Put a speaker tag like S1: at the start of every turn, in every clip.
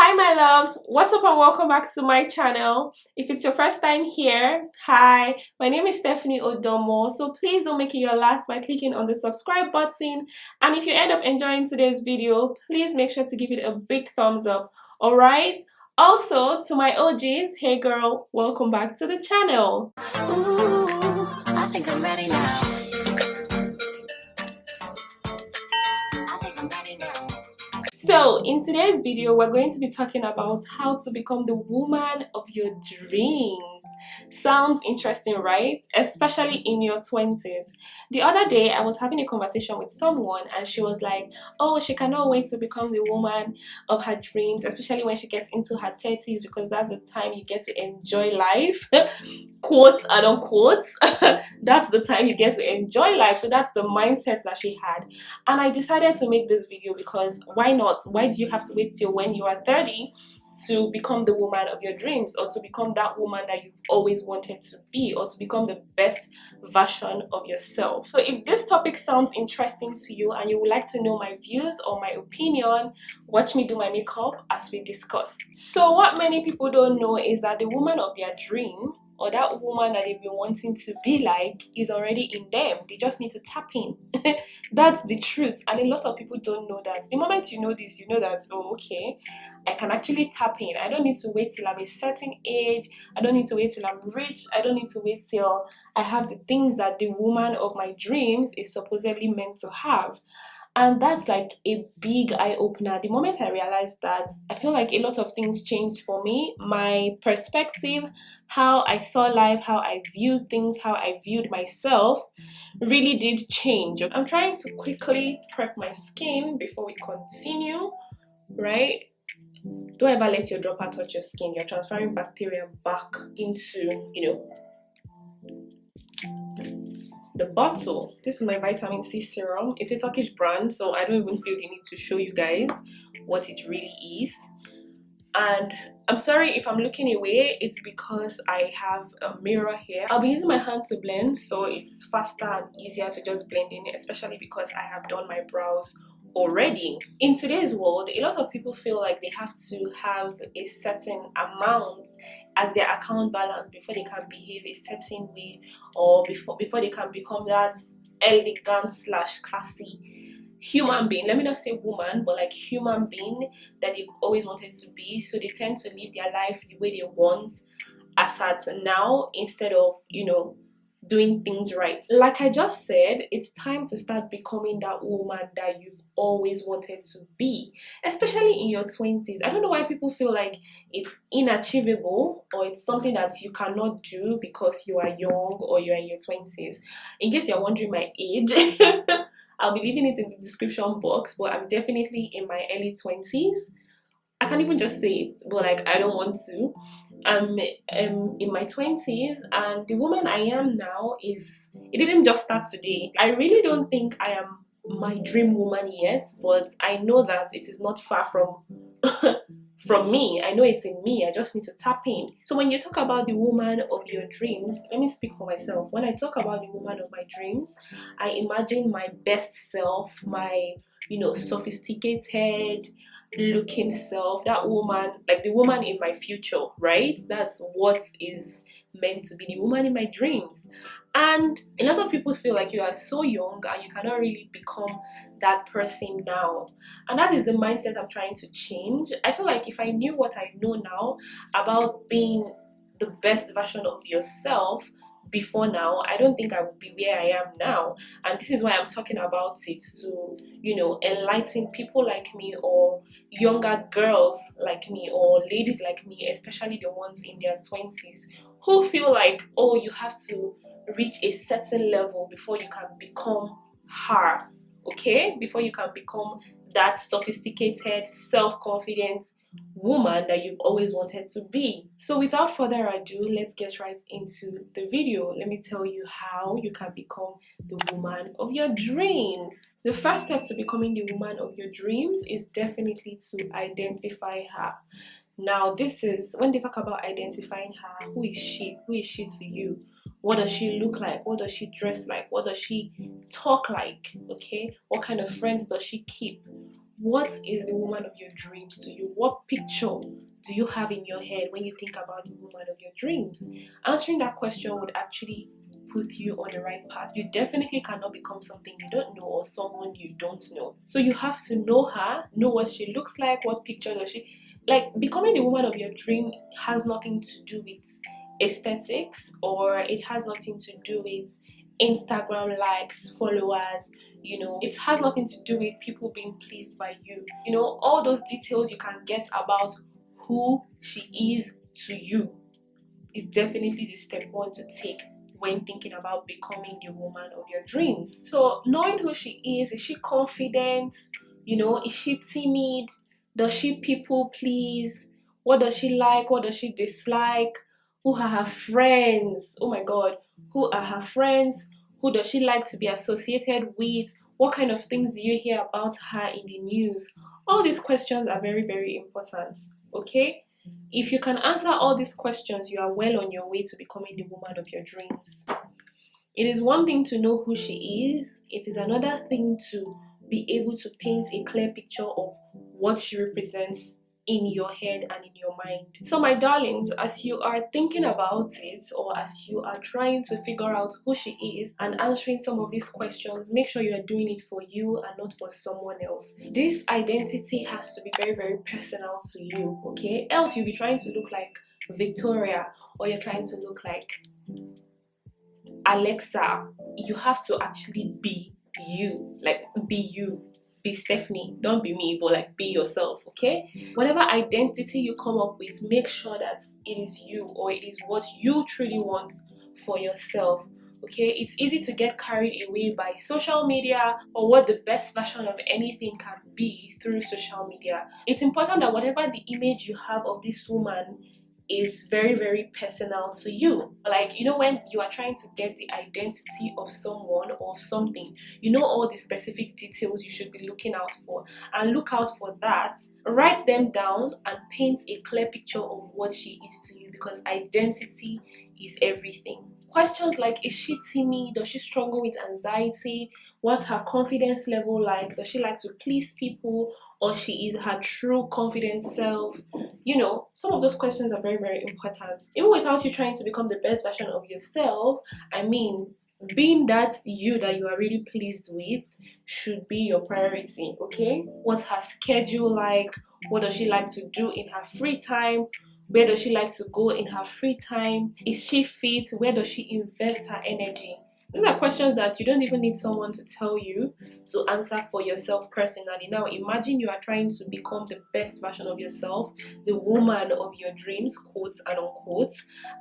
S1: Hi my loves, what's up and welcome back to my channel. If it's your first time here, hi, my name is Stephyodhomo, so please don't make it your last by clicking on the subscribe button, and if you end up enjoying today's video, please make sure to give it a big thumbs up. Alright, also to my OGs, hey girl, welcome back to the channel. Ooh, I think I'm ready now. So in today's video, we're going to be talking about how to become the woman of your dreams. Sounds interesting, right? Especially in your 20s. The other day, I was having a conversation with someone and she was like, oh, she cannot wait to become the woman of her dreams, especially when she gets into her 30s, because that's the time you get to enjoy life. Quotes and unquotes. That's the time you get to enjoy life. So that's the mindset that she had. And I decided to make this video because why not? Why do you have to wait till when you are 30 to become the woman of your dreams, or to become that woman that you've always wanted to be, or to become the best version of yourself? So if this topic sounds interesting to you and you would like to know my views or my opinion, watch me do my makeup as we discuss. So what many people don't know is that the woman of their dream, or that woman that they've been wanting to be like, is already in them. They just need to tap in. That's the truth, and a lot of people don't know that. The moment you know this, you know that, oh, okay, I can actually tap in. I don't need to wait till I'm a certain age. I don't need to wait till I'm rich. I don't need to wait till I have the things that the woman of my dreams is supposedly meant to have. And that's like a big eye-opener. The moment I realized that, I feel like a lot of things changed for me. My perspective, how I saw life, how I viewed things, how I viewed myself really did change. I'm trying to quickly prep my skin before we continue, right? Don't ever let your dropper touch your skin. You're transferring bacteria back into, the bottle. This is my vitamin C serum. It's a Turkish brand, so I don't even feel the need to show you guys what it really is. And I'm sorry if I'm looking away, it's because I have a mirror here. I'll be using my hand to blend, so it's faster and easier to just blend in, especially because I have done my brows already. In today's world, a lot of people feel like they have to have a certain amount as their account balance before they can behave a certain way, or before they can become that elegant slash classy human being. Let me not say woman, but like human being that they've always wanted to be. So they tend to live their life the way they want as at now, instead of doing things right. Like I just said, it's time to start becoming that woman that you've always wanted to be, especially in your 20s. I don't know why people feel like it's inachievable, or it's something that you cannot do because you are young or you're in your 20s. In case you're wondering my age, I'll be leaving it in the description box, but I'm definitely in my early 20s. I can't even just say it, but like I don't want to. I'm in my 20s, and the woman I am now it didn't just start today. I really don't think I am my dream woman yet, but I know that it is not far from from me. I know it's in me. I just need to tap in. So when you talk about the woman of your dreams, let me speak for myself. When I talk about the woman of my dreams, I imagine my best self, my sophisticated looking self, that woman, like the woman in my future, right? That's what is meant to be the woman in my dreams. And a lot of people feel like you are so young and you cannot really become that person now, and that is the mindset I'm trying to change. I feel like if I knew what I know now about being the best version of yourself before now, I don't think I would be where I am now. And this is why I'm talking about it, to enlighten people like me, or younger girls like me, or ladies like me, especially the ones in their 20s who feel like, oh, you have to reach a certain level before you can become her, okay, before you can become that sophisticated, self-confident woman that you've always wanted to be. So without further ado, let's get right into the video. Let me tell you how you can become the woman of your dreams. The first step to becoming the woman of your dreams is definitely to identify her. Now, this is when they talk about identifying her. Who is she? Who is she to you? What does she look like? What does she dress like? What does she talk like? Okay, what kind of friends does she keep? What is the woman of your dreams to you? What picture do you have in your head when you think about the woman of your dreams? Answering that question would actually put you on the right path. You definitely cannot become something you don't know or someone you don't know. So you have to know her, know what she looks like, what picture does she like. Becoming the woman of your dream has nothing to do with aesthetics, or it has nothing to do with Instagram likes, followers. It has nothing to do with people being pleased by you. All those details you can get about who she is to you is definitely the step one to take when thinking about becoming the woman of your dreams. So knowing who she is she confident? Is she timid? Does she people please? What does she like? What does she dislike? Who are her friends? Oh my god, who are her friends? Who does she like to be associated with? What kind of things do you hear about her in the news? All these questions are very, very important. Okay, if you can answer all these questions, you are well on your way to becoming the woman of your dreams. It is one thing to know who she is, it is another thing to be able to paint a clear picture of what she represents in your head and in your mind. So my darlings, as you are thinking about it, or as you are trying to figure out who she is and answering some of these questions, make sure you are doing it for you and not for someone else. This identity has to be very, very personal to you, okay? Else you'll be trying to look like Victoria, or you're trying to look like Alexa. You have to actually be you. Like, be you. Be Stephanie. Don't be me, but like be yourself, okay? Whatever identity you come up with, make sure that it is you, or it is what you truly want for yourself. Okay, it's easy to get carried away by social media or what the best version of anything can be through social media. It's important that whatever the image you have of this woman is very, very personal to you. Like, when you are trying to get the identity of someone or of something, all the specific details you should be looking out for, and look out for that. Write them down and paint a clear picture of what she is to you, because identity is everything. Questions like, is she timid? Does she struggle with anxiety? What's her confidence level like? Does she like to please people, or she is her true confident self? Some of those questions are very, very important. Even without you trying to become the best version of yourself, I mean, being that you that you are really pleased with should be your priority, okay? What's her schedule like? What does she like to do in her free time? Where does she like to go in her free time? Is she fit? Where does she invest her energy? These are questions that you don't even need someone to tell you to answer for yourself personally. Now, imagine you are trying to become the best version of yourself, the woman of your dreams, quotes and unquote,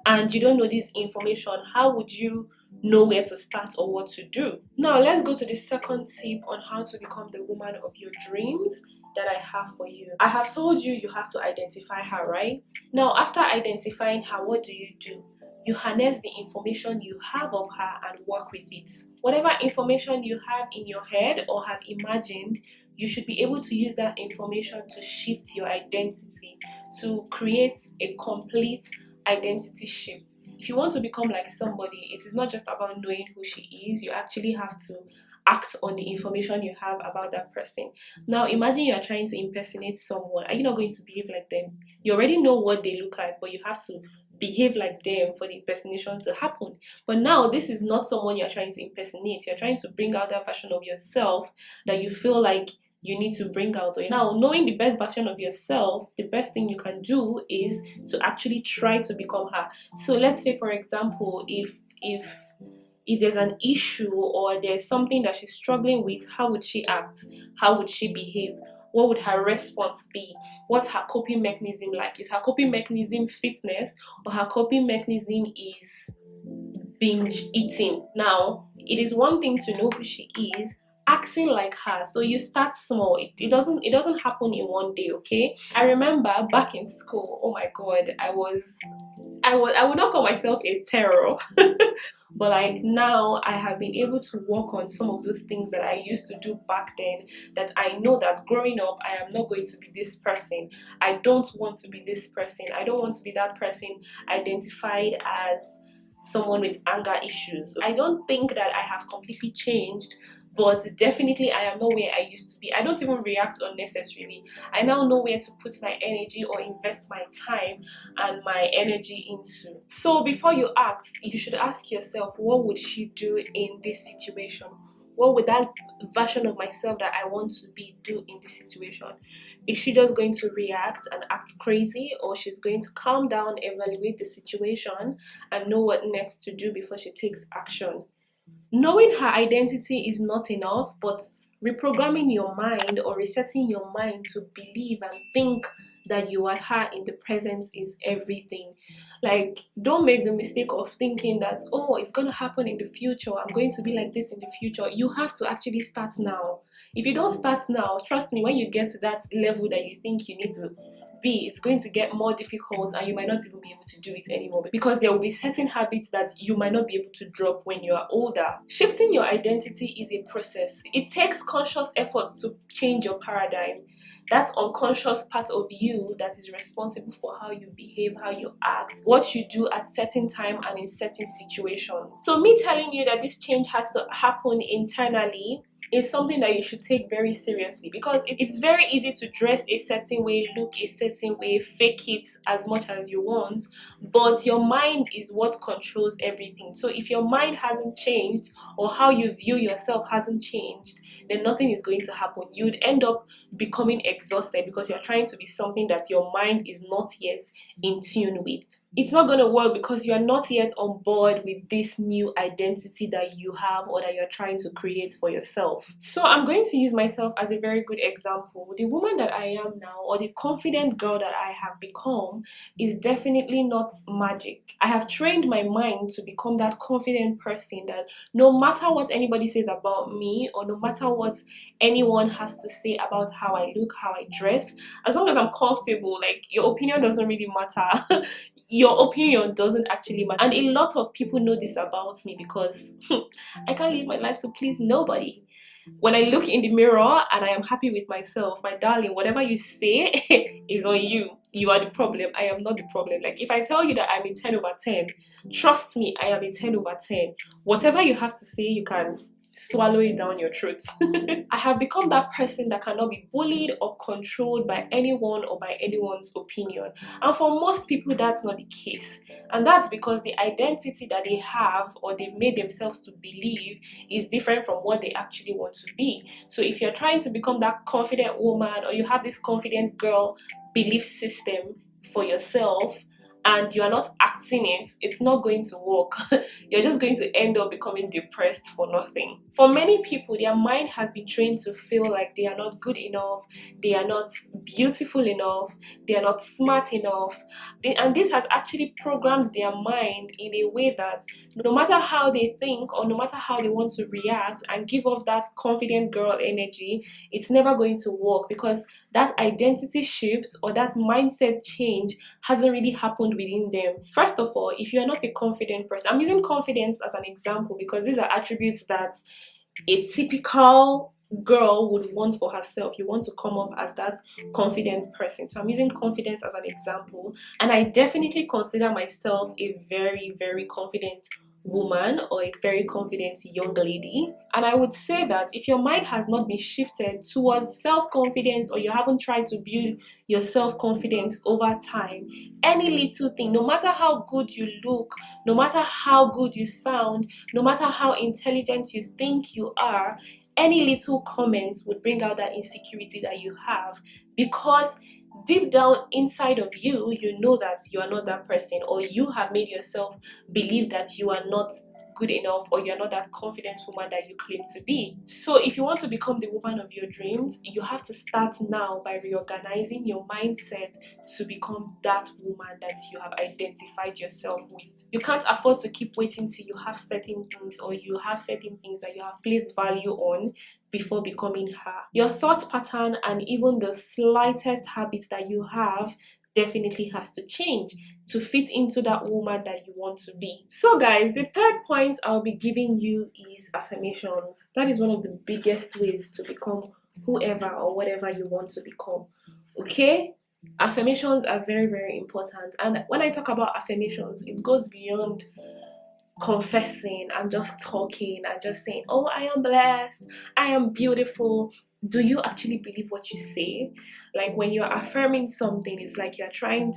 S1: and you don't know this information. How would you know where to start or what to do? Now, let's go to the second tip on how to become the woman of your dreams that I have for you. I have told you you have to identify her, right? Now, after identifying her, what do? You harness the information you have of her and work with it. Whatever information you have in your head or have imagined, you should be able to use that information to shift your identity, to create a complete identity shift. If you want to become like somebody, it is not just about knowing who she is, you actually have to act on the information you have about that person. Now, imagine you are trying to impersonate someone. Are you not going to behave like them? You already know what they look like, but you have to behave like them for the impersonation to happen. But now, this is not someone you're trying to impersonate. You're trying to bring out that version of yourself that you feel like you need to bring out. Now, knowing the best version of yourself, the best thing you can do is to actually try to become her. So let's say, for example, if there's an issue or there's something that she's struggling with, how would she act? How would she behave? What would her response be? What's her coping mechanism like? Is her coping mechanism fitness, or her coping mechanism is binge eating? Now, it is one thing to know who she is, acting like her. So you start small. It doesn't happen in one day, okay? I remember back in school, oh my god, I would not call myself a terror. But like now, I have been able to work on some of those things that I used to do back then, that I know that growing up, I am not going to be this person. I don't want to be this person. I don't want to be that person identified as someone with anger issues. I don't think that I have completely changed, but definitely I am not where I used to be. I don't even react unnecessarily. I now know where to put my energy or invest my time and my energy into. So before you act, you should ask yourself, what would she do in this situation? What would that version of myself that I want to be do in this situation? Is she just going to react and act crazy, or she's going to calm down, evaluate the situation, and know what next to do before she takes action? Knowing her identity is not enough, but reprogramming your mind or resetting your mind to believe and think that you are her in the present is everything. Like, don't make the mistake of thinking that, oh, it's going to happen in the future, I'm going to be like this in the future. You have to actually start now. If you don't start now, trust me, when you get to that level that you think you need to be, it's going to get more difficult and you might not even be able to do it anymore, because there will be certain habits that you might not be able to drop when you are older. Shifting your identity is a process. It takes conscious effort to change your paradigm. That unconscious part of you that is responsible for how you behave, how you act, what you do at certain time and in certain situations. So me telling you that this change has to happen internally is something that you should take very seriously, because it's very easy to dress a certain way, look a certain way, fake it as much as you want, but your mind is what controls everything. So if your mind hasn't changed, or how you view yourself hasn't changed, then nothing is going to happen. You'd end up becoming exhausted because you're trying to be something that your mind is not yet in tune with. It's not going to work because you are not yet on board with this new identity that you have or that you're trying to create for yourself. So I'm going to use myself as a very good example. The woman that I am now, or the confident girl that I have become, is definitely not magic. I have trained my mind to become that confident person that no matter what anybody says about me, or no matter what anyone has to say about how I look, how I dress, as long as I'm comfortable, like, your opinion doesn't really matter. Your opinion doesn't actually matter. And a lot of people know this about me, because I can't live my life to please nobody. When I look in the mirror and I am happy with myself, my darling, whatever you say is on you. You are the problem. I am not the problem. Like, if I tell you that I'm a 10 over 10, trust me, I am a 10 over 10. Whatever you have to say, you can swallow it down your throat. I have become that person that cannot be bullied or controlled by anyone or by anyone's opinion. And for most people, that's not the case. And that's because the identity that they have or they've made themselves to believe is different from what they actually want to be. So if you're trying to become that confident woman, or you have this confident girl belief system for yourself, and you are not acting it, it's not going to work. You're just going to end up becoming depressed for nothing. For many people, their mind has been trained to feel like they are not good enough, they are not beautiful enough, they are not smart enough. And this has actually programmed their mind in a way that no matter how they think, or no matter how they want to react and give off that confident girl energy, it's never going to work, because that identity shift or that mindset change hasn't really happened within them. First of all, if you are not a confident person, I'm using confidence as an example because these are attributes that a typical girl would want for herself. You want to come off as that confident person. So I'm using confidence as an example, and I definitely consider myself a very, very confident woman, or a very confident young lady. And I would say that if your mind has not been shifted towards self-confidence, or you haven't tried to build your self-confidence over time, any little thing, no matter how good you look, no matter how good you sound, no matter how intelligent you think you are, any little comment would bring out that insecurity that you have, because deep down inside of you, you know that you are not that person, or you have made yourself believe that you are not good enough, or you're not that confident woman that you claim to be. So if you want to become the woman of your dreams, you have to start now by reorganizing your mindset to become that woman that you have identified yourself with. You can't afford to keep waiting till you have certain things, or you have certain things that you have placed value on before becoming her. Your thought pattern and even the slightest habits that you have definitely has to change to fit into that woman that you want to be. So guys, the third point I'll be giving you is affirmations. That is one of the biggest ways to become whoever or whatever you want to become. Okay? Affirmations are very, very important. And when I talk about affirmations, it goes beyond confessing and just talking and just saying, oh, I am blessed, I am beautiful, do you actually believe what you say? Like when you're affirming something, it's like you are trying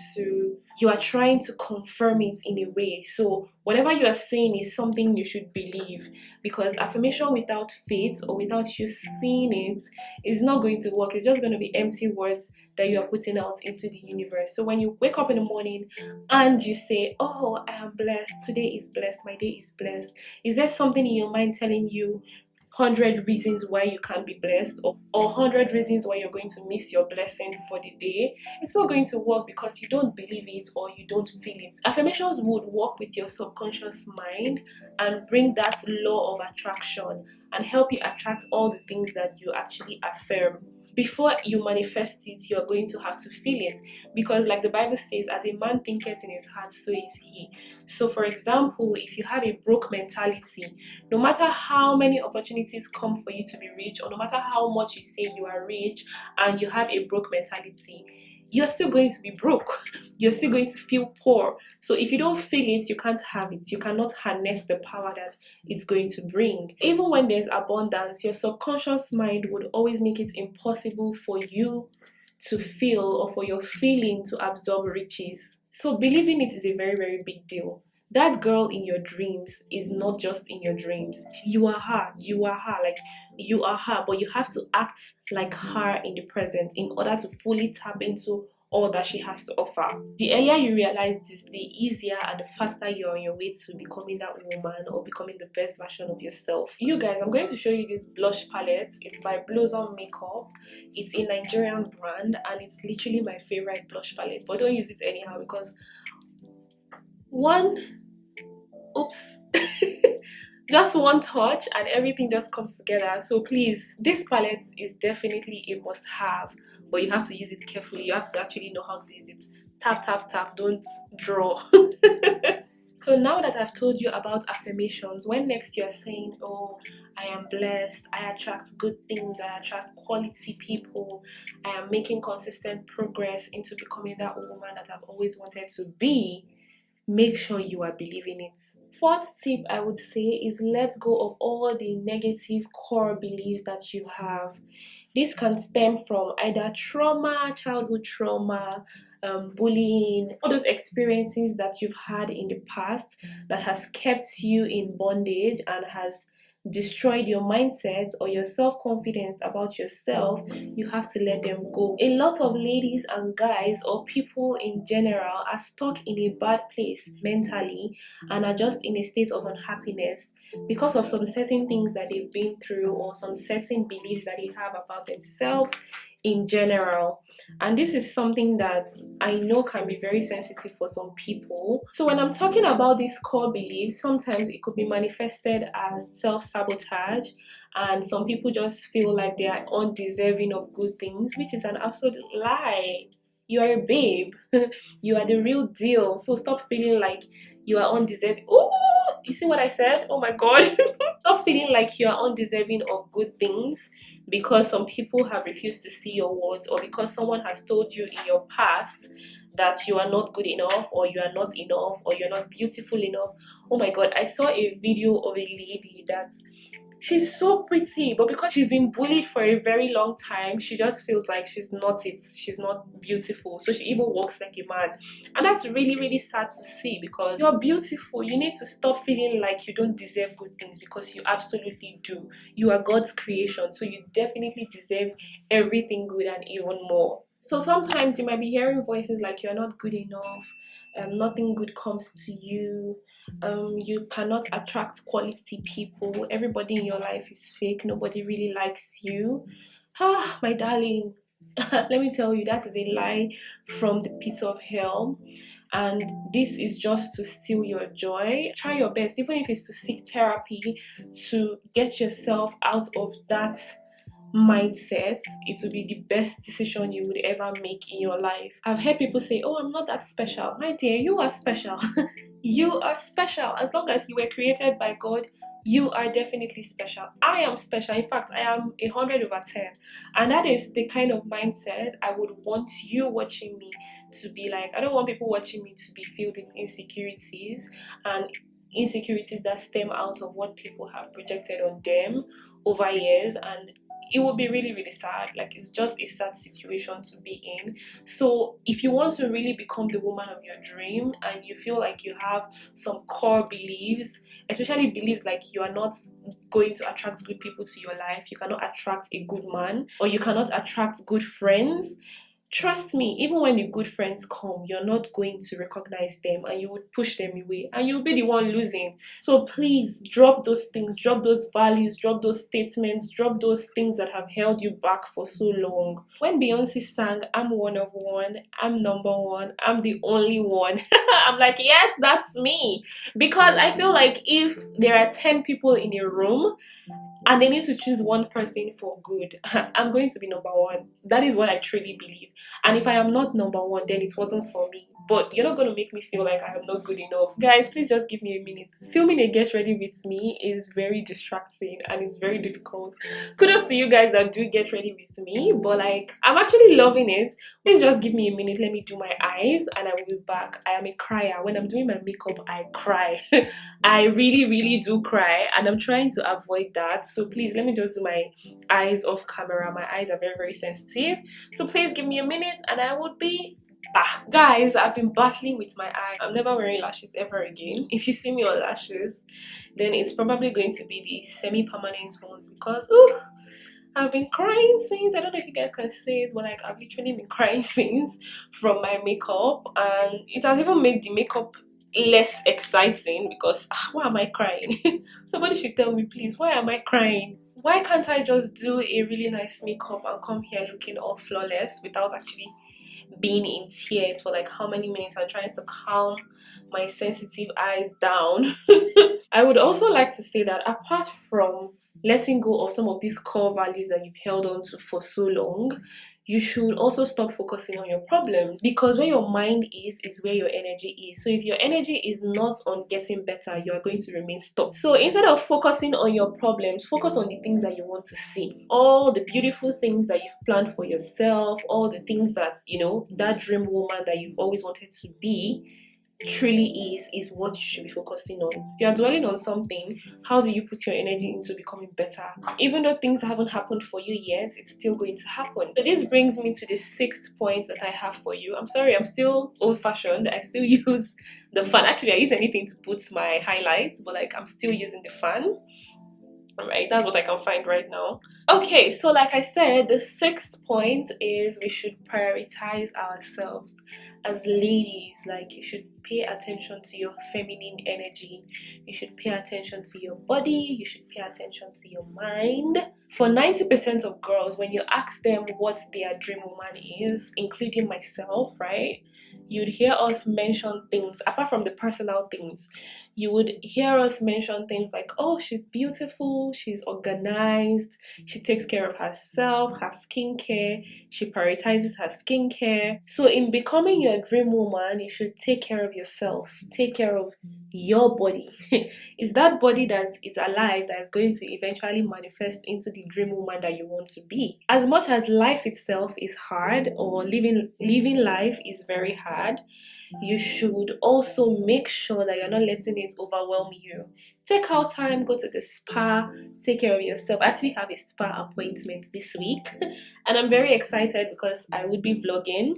S1: to confirm it in a way. So whatever you are saying is something you should believe, because affirmation without faith or without you seeing it is not going to work. It's just going to be empty words that you are putting out into the universe. So when you wake up in the morning and you say, oh, I am blessed, today is blessed, my day is blessed, is there something in your mind telling you 100 reasons why you can't be blessed, or 100 reasons why you're going to miss your blessing for the day? It's not going to work because you don't believe it or you don't feel it. Affirmations would work with your subconscious mind and bring that law of attraction and help you attract all the things that you actually affirm. Before you manifest it, you're going to have to feel it, because like the Bible says, as a man thinketh in his heart, so is he. So for example, if you have a broke mentality, no matter how many opportunities come for you to be rich, or no matter how much you say you are rich and you have a broke mentality, you're still going to be broke. You're still going to feel poor. So if you don't feel it, you can't have it. You cannot harness the power that it's going to bring. Even when there's abundance, your subconscious mind would always make it impossible for you to feel, or for your feeling to absorb riches. So believing it is a very, very big deal. That girl in your dreams is not just in your dreams. You are her. You are her. Like, you are her, but you have to act like her in the present in order to fully tap into all that she has to offer. The earlier you realize this, the easier and the faster you're on your way to becoming that woman or becoming the best version of yourself. You guys, I'm going to show you this blush palette. It's by Blossom Makeup. It's a Nigerian brand and it's literally my favorite blush palette, but don't use it anyhow, because oops, just one touch and everything just comes together. So please, this palette is definitely a must have, but you have to use it carefully. You have to actually know how to use it. Tap, tap, tap, don't draw. So now that I've told you about affirmations, when next you're saying, oh, I am blessed, I attract good things, I attract quality people, I am making consistent progress into becoming that woman that I've always wanted to be, make sure you are believing it. Fourth tip I would say is let go of all the negative core beliefs that you have. This can stem from either trauma, childhood trauma, bullying, all those experiences that you've had in the past that has kept you in bondage and has destroyed your mindset or your self-confidence about yourself. You have to let them go. A lot of ladies and guys, or people in general, are stuck in a bad place mentally and are just in a state of unhappiness because of some certain things that they've been through, or some certain beliefs that they have about themselves in general. And this is something that I know can be very sensitive for some people. So when I'm talking about these core beliefs, sometimes it could be manifested as self-sabotage, and some people just feel like they are undeserving of good things, which is an absolute lie. You are a babe. You are the real deal. So stop feeling like you are undeserving. Oh, you see what I said? Oh my god. Stop feeling like you are undeserving of good things because some people have refused to see your words, or because someone has told you in your past that you are not good enough, or you are not enough, or you're not beautiful enough. Oh my god, I saw a video of a lady that she's so pretty, but because she's been bullied for a very long time, she just feels like she's not beautiful, so she even walks like a man. And that's really, really sad to see, because you're beautiful. You need to stop feeling like you don't deserve good things, because you absolutely do. You are God's creation, so you definitely deserve everything good and even more. So sometimes you might be hearing voices like you're not good enough, nothing good comes to you, you cannot attract quality people, everybody in your life is fake, nobody really likes you. Ah, my darling, let me tell you, that is a lie from the pit of hell, and this is just to steal your joy. Try your best, even if it's to seek therapy, to get yourself out of that mindset. It will be the best decision you would ever make in your life. I've heard people say, oh, I'm not that special. My dear, you are special. You are special. As long as you were created by God, you are definitely special. I am special. In fact, I am 100/10. And that is the kind of mindset I would want you watching me to be like. I don't want people watching me to be filled with insecurities and insecurities that stem out of what people have projected on them over years, and it would be really really sad. Like, it's just a sad situation to be in. So if you want to really become the woman of your dream, and you feel like you have some core beliefs, especially beliefs like you are not going to attract good people to your life, you cannot attract a good man, or you cannot attract good friends, trust me, even when the good friends come, you're not going to recognize them, and you would push them away, and you'll be the one losing. So please drop those things, drop those values, drop those statements, drop those things that have held you back for so long. When Beyonce sang, "I'm one of one, I'm number one, I'm the only one," I'm like, yes, that's me. Because I feel like if there are 10 people in a room and they need to choose one person for good, I'm going to be number one. That is what I truly believe. And if I am not number one, then it wasn't for me. But you're not going to make me feel like I am not good enough. Guys, please just give me a minute. Filming a get ready with me is very distracting and it's very difficult. Kudos to you guys that do get ready with me, but like, I'm actually loving it. Please just give me a minute. Let me do my eyes and I will be back. I am a crier. When I'm doing my makeup, I cry. I really, really do cry, and I'm trying to avoid that. So please let me just do my eyes off camera. My eyes are very, very sensitive. So please give me a minute and I would be back. Guys, I've been battling with my eye. I'm never wearing lashes ever again. If you see me on lashes, then it's probably going to be the semi-permanent ones, because I've been crying since, I don't know if you guys can see it, but like, I've literally been crying since from my makeup, and it has even made the makeup less exciting because why am I crying? Somebody should tell me, please, why am I crying? Why can't I just do a really nice makeup and come here looking all flawless without actually being in tears for like how many minutes? I'm trying to calm my sensitive eyes down. I would also like to say that apart from letting go of some of these core values that you've held on to for so long, you should also stop focusing on your problems, because where your mind is where your energy is. So if your energy is not on getting better, you are going to remain stuck. So instead of focusing on your problems, focus on the things that you want to see, all the beautiful things that you've planned for yourself, all the things that, you know, that dream woman that you've always wanted to be truly is what you should be focusing on. If you're dwelling on something, how do you put your energy into becoming better? Even though things haven't happened for you yet, it's still going to happen. So this brings me to the 6th point that I have for you. I'm sorry, I'm still old-fashioned. I still use the fan. Actually, I use anything to put my highlights, but like, I'm still using the fan. Right, that's what I can find right now. Okay, so like I said, the 6th point is we should prioritize ourselves as ladies. Like, you should pay attention to your feminine energy, you should pay attention to your body, you should pay attention to your mind. For 90% of girls, when you ask them what their dream woman is, including myself, right, you'd hear us mention things apart from the personal things. You would hear us mention things like, oh, she's beautiful, she's organized, she takes care of herself, her skincare, she prioritizes her skincare. So in becoming your dream woman, you should take care of yourself, take care of your body. It's that body that is alive that is going to eventually manifest into the dream woman that you want to be. As much as life itself is hard, or living life is very hard, you should also make sure that you're not letting it overwhelm you. Take out time, go to the spa, take care of yourself. I actually have a spa appointment this week and I'm very excited because I would be vlogging,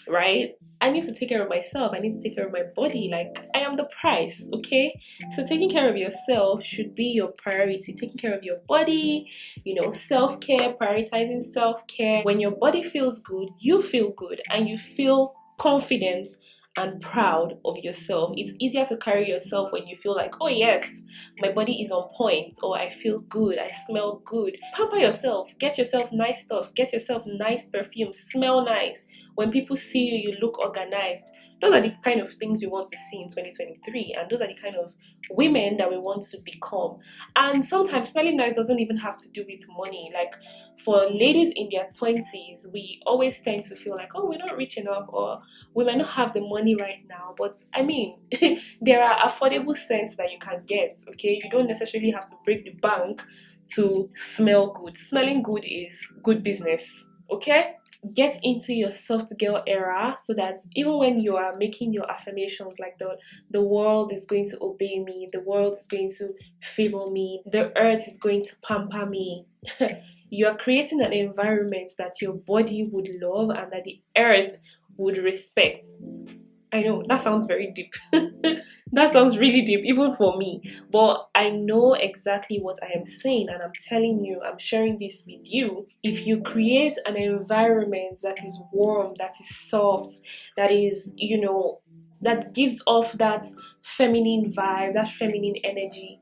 S1: right? I need to take care of myself. I need to take care of my body. Like, I am the price, okay? So taking care of yourself should be your priority. Taking care of your body, you know, self-care, prioritizing self-care. When your body feels good, you feel good and you feel confident and proud of yourself. It's easier to carry yourself when you feel like, oh yes, my body is on point, or I feel good, I smell good. Pamper yourself, get yourself nice stuff, get yourself nice perfume, smell nice. When people see you, you look organized. Those are the kind of things we want to see in 2023, and those are the kind of women that we want to become. And sometimes smelling nice doesn't even have to do with money. Like, for ladies in their 20s, we always tend to feel like, oh, we're not rich enough, or we might not have the money right now. But I mean, there are affordable scents that you can get, okay? You don't necessarily have to break the bank to smell good. Smelling good is good business, okay? get into your soft girl era, so that even when you are making your affirmations, like the world is going to obey me, the world is going to favor me, the earth is going to pamper me. You are creating an environment that your body would love and that the earth would respect. I know that sounds very deep. That sounds really deep, even for me. But I know exactly what I am saying, and I'm telling you, I'm sharing this with you. If you create an environment that is warm, that is soft, that is, that gives off that feminine vibe, that feminine energy,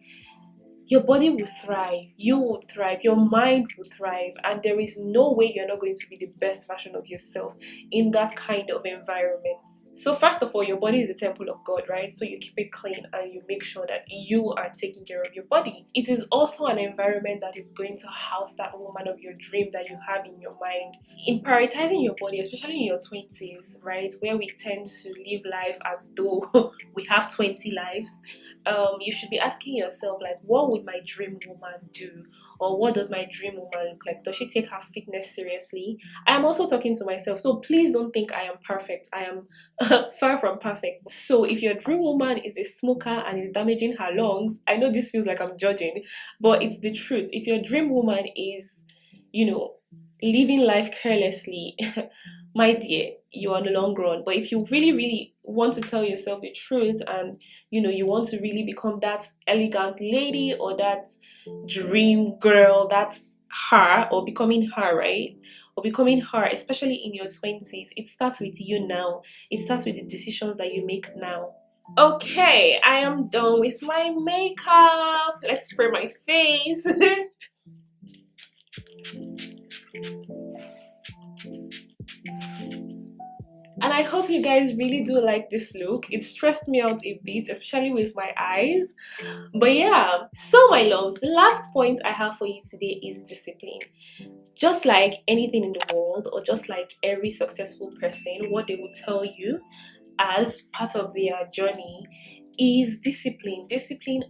S1: your body will thrive, you will thrive, your mind will thrive, and there is no way you're not going to be the best version of yourself in that kind of environment. So first of all, your body is a temple of God, right? So you keep it clean and you make sure that you are taking care of your body. It is also an environment that is going to house that woman of your dream that you have in your mind. In prioritizing your body, especially in your 20s, right, where we tend to live life as though we have 20 lives, you should be asking yourself, like, what would my dream woman do? Or what does my dream woman look like? Does she take her fitness seriously? I am also talking to myself, so please don't think I am perfect. I am far from perfect. So if your dream woman is a smoker and is damaging her lungs, I know this feels like I'm judging, but it's the truth. If your dream woman is, living life carelessly, my dear, you're on the long run. But if you really, really want to tell yourself the truth, and you want to really become that elegant lady or that dream girl, that's her, or becoming her, right? Or becoming her, especially in your 20s, it starts with you now. It starts with the decisions that you make now. Okay, I am done with my makeup. Let's spray my face. And I hope you guys really do like this look. It stressed me out a bit, especially with my eyes. But yeah, so my loves, the last point I have for you today is discipline. Just like anything in the world, or just like every successful person, what they will tell you as part of their journey is discipline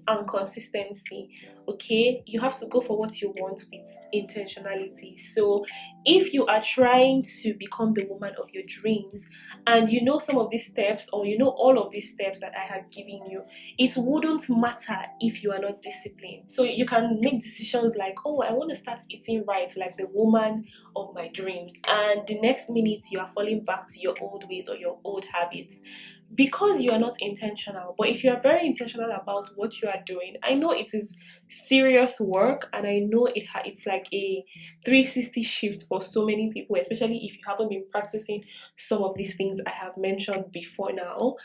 S1: and consistency. Okay, you have to go for what you want with intentionality. So if you are trying to become the woman of your dreams, and you know some of these steps, or you know all of these steps that I have given you, it wouldn't matter if you are not disciplined. So you can make decisions like, oh, I want to start eating right like the woman of my dreams, and the next minute you are falling back to your old ways or your old habits because you are not intentional. But if you are very intentional about what you are doing, I know it is serious work, and I know it's like a 360 shift for so many people, especially if you haven't been practicing some of these things I have mentioned before now.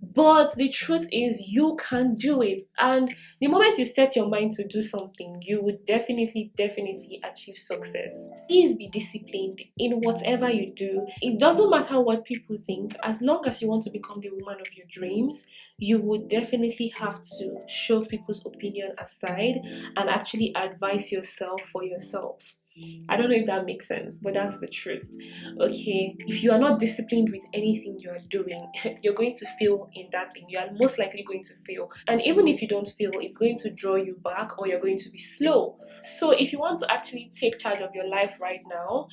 S1: But the truth is, you can do it, and the moment you set your mind to do something, you would definitely achieve success. Please be disciplined in whatever you do. It doesn't matter what people think, as long as you want to become the woman of your dreams, you would definitely have to shove people's opinion aside and actually advise yourself for yourself. I don't know if that makes sense, but that's the truth. Okay, if you are not disciplined with anything you are doing, you're going to fail in that thing. You are most likely going to fail. And even if you don't fail, it's going to draw you back, or you're going to be slow. So if you want to actually take charge of your life right now,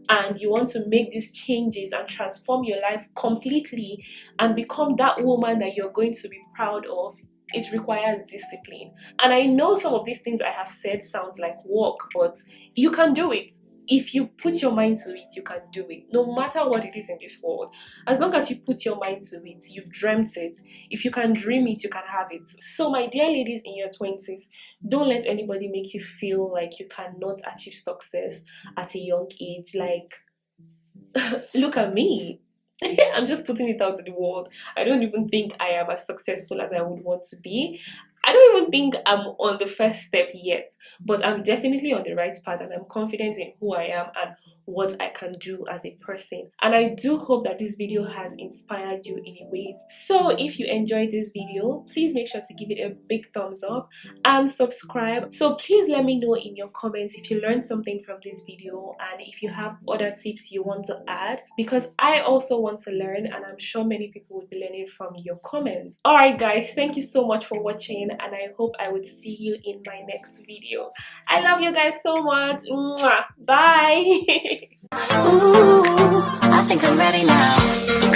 S1: and you want to make these changes and transform your life completely and become that woman that you're going to be proud of, it requires discipline. And I know some of these things I have said sounds like work, but you can do it. If you put your mind to it, you can do it. No matter what it is in this world, as long as you put your mind to it, you've dreamt it. If you can dream it, you can have it. So my dear ladies in your 20s, don't let anybody make you feel like you cannot achieve success at a young age. Like, look at me. I'm just putting it out to the world. I don't even think I am as successful as I would want to be. I don't even think I'm on the first step yet, but I'm definitely on the right path, and I'm confident in who I am and what I can do as a person. And I do hope that this video has inspired you in a way. So if you enjoyed this video, please make sure to give it a big thumbs up and subscribe. So please let me know in your comments if you learned something from this video, and if you have other tips you want to add, because I also want to learn, and I'm sure many people will be learning from your comments. Alright guys, thank you so much for watching, and I hope I would see you in my next video. I love you guys so much. Mwah. Bye.
S2: Ooh, I think I'm ready now.